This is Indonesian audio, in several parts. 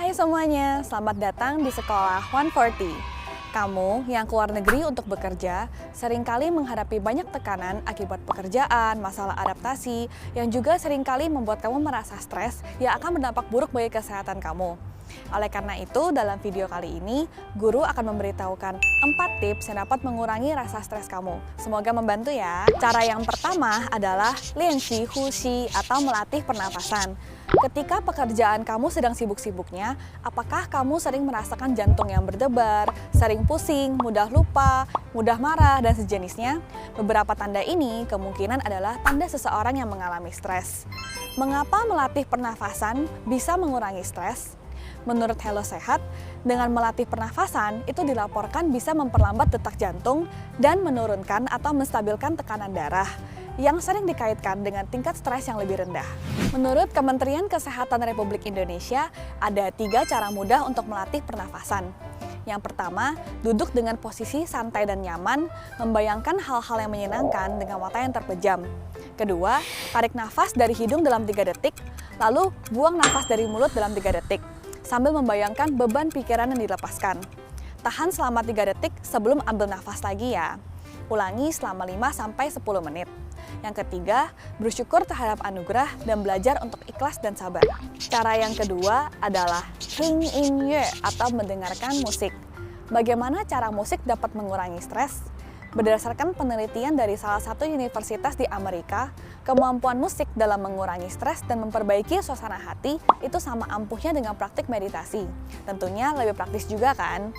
Hai semuanya, selamat datang di Sekolah 140. Kamu yang keluar negeri untuk bekerja, seringkali menghadapi banyak tekanan akibat pekerjaan, masalah adaptasi, yang juga seringkali membuat kamu merasa stres yang akan berdampak buruk bagi kesehatan kamu. Oleh karena itu, dalam video kali ini, guru akan memberitahukan 4 tips yang dapat mengurangi rasa stres kamu. Semoga membantu ya. Cara yang pertama adalah lianxi huxi atau melatih pernafasan. Ketika pekerjaan kamu sedang sibuk-sibuknya, apakah kamu sering merasakan jantung yang berdebar, sering pusing, mudah lupa, mudah marah, dan sejenisnya? Beberapa tanda ini kemungkinan adalah tanda seseorang yang mengalami stres. Mengapa melatih pernafasan bisa mengurangi stres? Menurut Hello Sehat, dengan melatih pernafasan itu dilaporkan bisa memperlambat detak jantung dan menurunkan atau menstabilkan tekanan darah yang sering dikaitkan dengan tingkat stres yang lebih rendah. Menurut Kementerian Kesehatan Republik Indonesia, ada 3 cara mudah untuk melatih pernafasan. Yang pertama, duduk dengan posisi santai dan nyaman, membayangkan hal-hal yang menyenangkan dengan mata yang terpejam. Kedua, tarik nafas dari hidung dalam 3 detik, lalu buang nafas dari mulut dalam 3 detik, sambil membayangkan beban pikiran yang dilepaskan. Tahan selama 3 detik sebelum ambil nafas lagi ya. Ulangi selama 5-10 menit. Yang ketiga, bersyukur terhadap anugerah dan belajar untuk ikhlas dan sabar. Cara yang kedua adalah听音乐atau mendengarkan musik. Bagaimana cara musik dapat mengurangi stres? Berdasarkan penelitian dari salah satu universitas di Amerika, kemampuan musik dalam mengurangi stres dan memperbaiki suasana hati itu sama ampuhnya dengan praktik meditasi. Tentunya lebih praktis juga kan?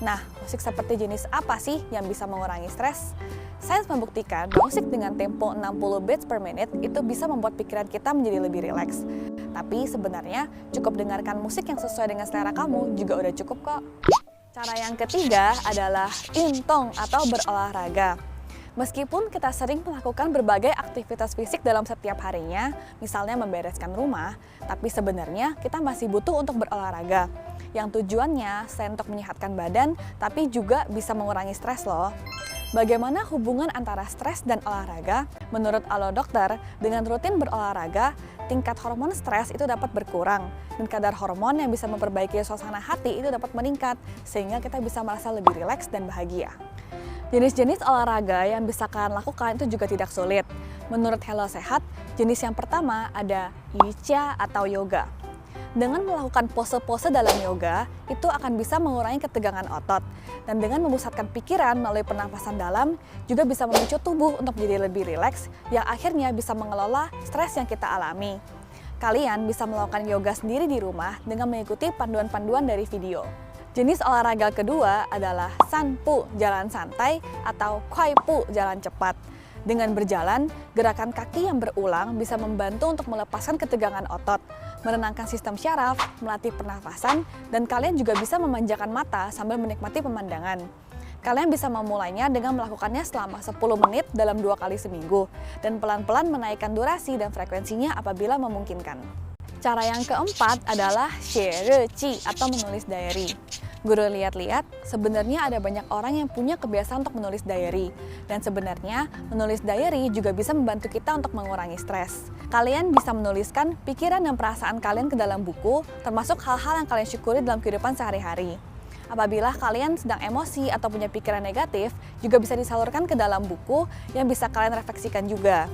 Nah, musik seperti jenis apa sih yang bisa mengurangi stres? Sains membuktikan musik dengan tempo 60 beats per menit itu bisa membuat pikiran kita menjadi lebih rileks. Tapi sebenarnya cukup dengarkan musik yang sesuai dengan selera kamu juga udah cukup kok. Cara yang ketiga adalah intong atau berolahraga. Meskipun kita sering melakukan berbagai aktivitas fisik dalam setiap harinya, misalnya membereskan rumah, tapi sebenarnya kita masih butuh untuk berolahraga. Yang tujuannya selain untuk menyehatkan badan, tapi juga bisa mengurangi stres loh. Bagaimana hubungan antara stres dan olahraga? Menurut Alo Dokter, dengan rutin berolahraga, tingkat hormon stres itu dapat berkurang, dan kadar hormon yang bisa memperbaiki suasana hati itu dapat meningkat, sehingga kita bisa merasa lebih rileks dan bahagia. Jenis-jenis olahraga yang bisa kalian lakukan itu juga tidak sulit. Menurut Hello Sehat, jenis yang pertama ada Yijia atau yoga. Dengan melakukan pose-pose dalam yoga, itu akan bisa mengurangi ketegangan otot. Dan dengan memusatkan pikiran melalui pernapasan dalam, juga bisa memicu tubuh untuk menjadi lebih rileks, yang akhirnya bisa mengelola stres yang kita alami. Kalian bisa melakukan yoga sendiri di rumah dengan mengikuti panduan-panduan dari video. Jenis olahraga kedua adalah sanpu, jalan santai, atau kuaipu, jalan cepat. Dengan berjalan, gerakan kaki yang berulang bisa membantu untuk melepaskan ketegangan otot, menenangkan sistem syaraf, melatih pernafasan, dan kalian juga bisa memanjakan mata sambil menikmati pemandangan. Kalian bisa memulainya dengan melakukannya selama 10 menit dalam 2 kali seminggu, dan pelan-pelan menaikkan durasi dan frekuensinya apabila memungkinkan. Cara yang keempat adalah xie atau menulis diary. Guru lihat-lihat, sebenarnya ada banyak orang yang punya kebiasaan untuk menulis diary. Dan sebenarnya, menulis diary juga bisa membantu kita untuk mengurangi stres. Kalian bisa menuliskan pikiran dan perasaan kalian ke dalam buku, termasuk hal-hal yang kalian syukuri dalam kehidupan sehari-hari. Apabila kalian sedang emosi atau punya pikiran negatif, juga bisa disalurkan ke dalam buku yang bisa kalian refleksikan juga.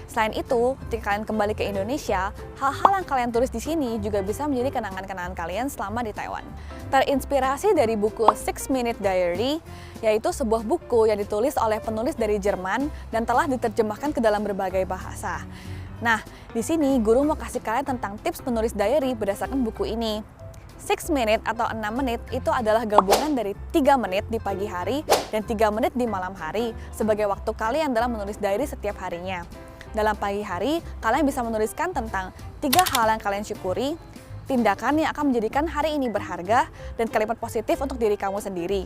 Selain itu, ketika kalian kembali ke Indonesia, hal-hal yang kalian tulis di sini juga bisa menjadi kenangan-kenangan kalian selama di Taiwan. Terinspirasi dari buku 6 Minute Diary, yaitu sebuah buku yang ditulis oleh penulis dari Jerman dan telah diterjemahkan ke dalam berbagai bahasa. Nah, di sini guru mau kasih kalian tentang tips menulis diary berdasarkan buku ini. 6 minute atau 6 menit itu adalah gabungan dari 3 menit di pagi hari dan 3 menit di malam hari sebagai waktu kalian dalam menulis diary setiap harinya. Dalam pagi hari, kalian bisa menuliskan tentang 3 hal yang kalian syukuri, tindakan yang akan menjadikan hari ini berharga, dan kalimat positif untuk diri kamu sendiri.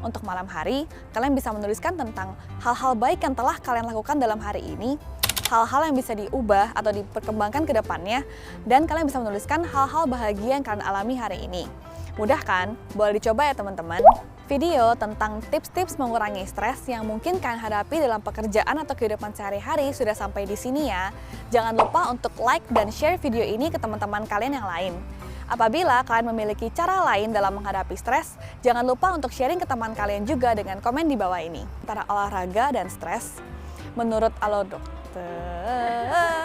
Untuk malam hari, kalian bisa menuliskan tentang hal-hal baik yang telah kalian lakukan dalam hari ini, hal-hal yang bisa diubah atau diperkembangkan ke depannya, dan kalian bisa menuliskan hal-hal bahagia yang kalian alami hari ini. Mudah kan? Boleh dicoba ya teman-teman. Video tentang tips-tips mengurangi stres yang mungkin kalian hadapi dalam pekerjaan atau kehidupan sehari-hari sudah sampai di sini ya. Jangan lupa untuk like dan share video ini ke teman-teman kalian yang lain. Apabila kalian memiliki cara lain dalam menghadapi stres, jangan lupa untuk sharing ke teman kalian juga dengan komen di bawah ini. Antara olahraga dan stres, menurut Alo Dokter.